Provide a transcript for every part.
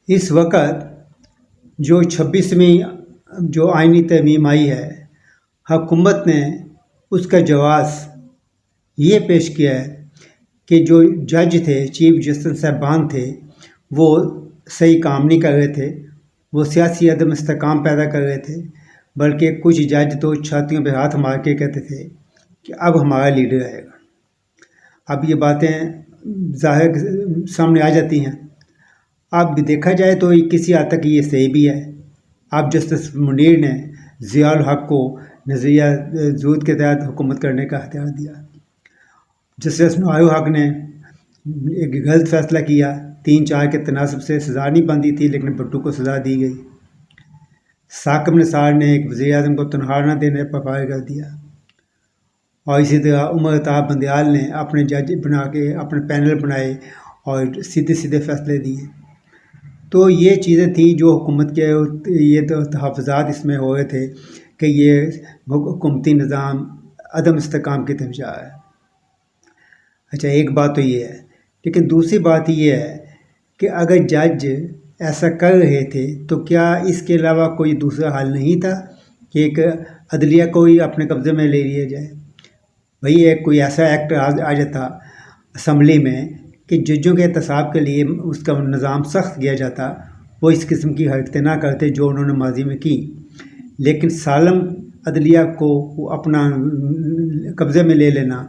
इस वक्त जो 26वीं जो आइनी तरमीम आई है, हुकूमत ने उसका जवाब ये पेश किया है कि जो जज थे, चीफ जस्टिस साहबान थे, वो सही काम नहीं कर रहे थे, वो सियासी अदम इस्तेकाम पैदा कर रहे थे। बल्कि कुछ जज तो छातियों पे हाथ मार के कहते थे कि अब हमारा लीडर आएगा। अब ये बातें ज़ाहिर सामने आ जाती हैं। अब देखा जाए तो किसी हद तक ये सही भी है। अब जस्टिस मुनीर ने ज़ियाउल हक को नज़रिया जूद के तहत हुकूमत करने का अख्तियार दिया। जस्टिस नुआरुल हक ने एक गलत फैसला किया, 3-4 के तनासब से सज़ा नहीं बनती थी, लेकिन भुट्टो को सज़ा दी गई। साकिब निसार ने एक वज़ीर आज़म को तनख्वाह न देने पर फारिग कर दिया। और इसी तरह उमर अताब बंदयाल ने अपने जज बना के अपने पैनल बनाए और सीधे सीधे फैसले दिए। तो ये चीज़ें थी जो हुकूमत के ये तो तहफ़्फ़ुज़ात इसमें हो रहे थे कि ये हुकूमती निज़ाम अदम इस्तेकाम की तरफ जा रहा है। अच्छा, एक बात तो ये है, लेकिन दूसरी बात ये है कि अगर जज ऐसा कर रहे थे तो क्या इसके अलावा कोई दूसरा हल नहीं था कि एक अदलिया को ही अपने कब्ज़े में ले लिया जाए। भाई एक कोई ऐसा एक्ट आ जाता असम्बली में कि जजों के एहतसाब के लिए उसका निज़ाम सख्त किया जाता, वो इस किस्म की हरकतें ना करते जो उन्होंने माजी में की। लेकिन सालम अदलिया को अपना कब्ज़े में ले लेना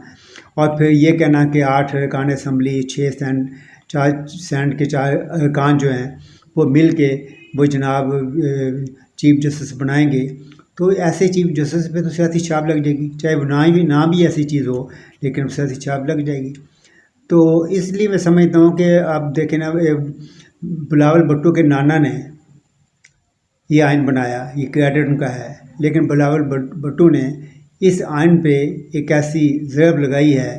और फिर ये कहना कि 8 अरकान असम्बली, 6 सेनेट, 4 सेनेट के 4 अरकान जो हैं वो मिल के वो जनाब चीफ जस्टिस बनाएंगे, तो ऐसे चीफ जस्टिस पे तो सियासी छाप लग जाएगी। चाहे वो ना भी ऐसी चीज़ हो, लेकिन सियासी छाप लग जाएगी। तो इसलिए मैं समझता हूँ कि आप देखें ना, बिलावल भुट्टो के नाना ने ये आइन बनाया, ये क्रेडिट उनका है, लेकिन बिलावल भुट्टो ने इस आइन पे एक ऐसी ज़रब लगाई है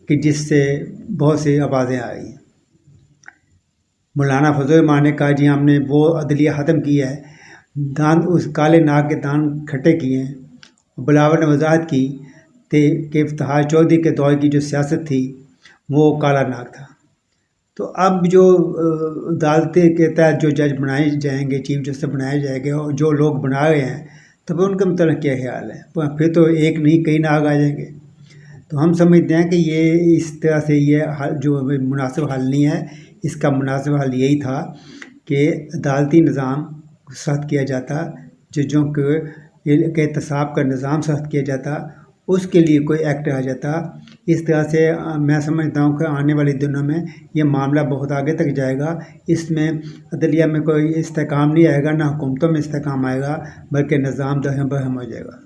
कि जिससे बहुत सी आवाज़ें आ रही हैं। मौलाना फजल रहमान ने कहा जी हमने वो अदलिया ख़त्म की है, दान उस काले नाग के दान खट्टे किए हैं। बिलावल ने वजाहत की कि इफ्तिखार चौधरी के दौर की जो सियासत थी वो काला नाग था। तो अब जो अदालतें के तहत जो जज बनाए जाएंगे, चीफ जस्टिस बनाए जाएंगे, और जो लोग बना रहे हैं, तब उनके मतलब क्या ख्याल है? फिर तो एक नहीं कई नाग आ जाएंगे। तो हम समझते हैं कि ये इस तरह से ये हल जो मुनासिब हल नहीं है। इसका मुनासिब हल यही था कि अदालती निज़ाम सख्त किया जाता, जजों के एहतसाब का निज़ाम सख्त किया जाता, उसके लिए कोई एक्ट आ जाता। इस तरह से मैं समझता हूँ कि आने वाले दिनों में ये मामला बहुत आगे तक जाएगा। इसमें अदलिया में कोई इस्तेकाम नहीं आएगा, ना हुकूमतों में इस्तेकाम आएगा, बल्कि निज़ाम दहम बहम हो जाएगा।